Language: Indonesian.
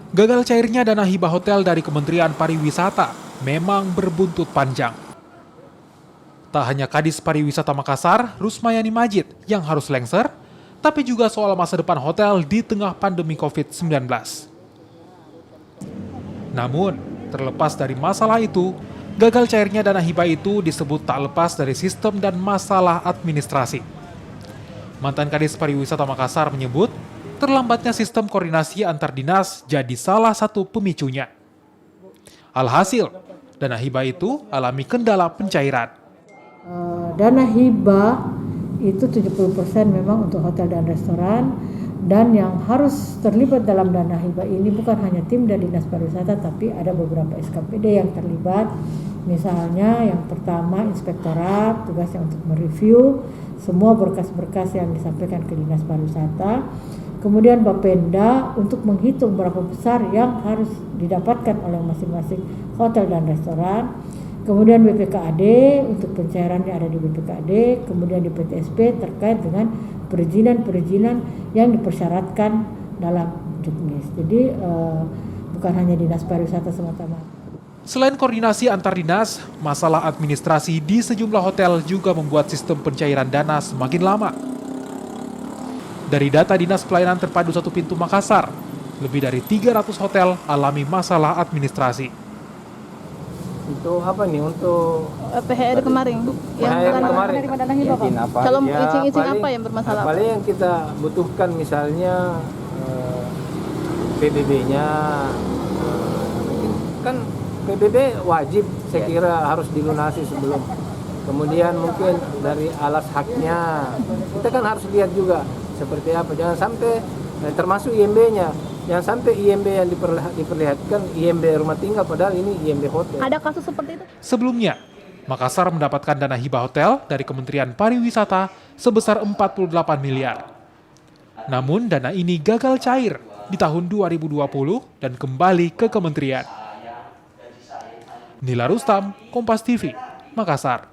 Gagal cairnya dana hibah hotel dari Kementerian Pariwisata memang berbuntut panjang. Tak hanya Kadis Pariwisata Makassar, Rusmayani Majid yang harus lengser, tapi juga soal masa depan hotel di tengah pandemi COVID-19. Namun, terlepas dari masalah itu, gagal cairnya dana hibah itu disebut tak lepas dari sistem dan masalah administrasi. Mantan Kadis Pariwisata Makassar menyebut, terlambatnya sistem koordinasi antar dinas jadi salah satu pemicunya. Alhasil, dana hibah itu alami kendala pencairan. Dana hibah itu 70% memang untuk hotel dan restoran, dan yang harus terlibat dalam dana hibah ini bukan hanya tim dari Dinas Pariwisata, tapi ada beberapa SKPD yang terlibat. Misalnya yang pertama inspektorat, tugasnya untuk mereview semua berkas-berkas yang disampaikan ke Dinas Pariwisata. Kemudian Bapenda untuk menghitung berapa besar yang harus didapatkan oleh masing-masing hotel dan restoran. Kemudian BPKAD untuk pencairannya ada di BPKAD. Kemudian di PTSP terkait dengan perizinan-perizinan yang dipersyaratkan dalam Juknis. Jadi bukan hanya Dinas Pariwisata semata-mata. Selain koordinasi antar dinas, masalah administrasi di sejumlah hotel juga membuat sistem pencairan dana semakin lama. Dari data Dinas Pelayanan Terpadu Satu Pintu Makassar, lebih dari 300 hotel alami masalah administrasi. Itu apa nih untuk PHR kemarin? PHR kemarin. Kalau izin apa yang bermasalah? Paling yang kita butuhkan misalnya PBB-nya, kan PBB wajib saya kira harus dilunasi sebelum. Kemudian mungkin dari alas haknya, kita kan harus lihat juga seperti apa. Jangan sampai termasuk IMB-nya, jangan sampai IMB yang diperlihatkan IMB rumah tinggal padahal ini IMB hotel. Ada kasus seperti itu? Sebelumnya, Makassar mendapatkan dana hibah hotel dari Kementerian Pariwisata sebesar 48 miliar. Namun dana ini gagal cair di tahun 2020 dan kembali ke kementerian. Nila Rustam, Kompas TV, Makassar.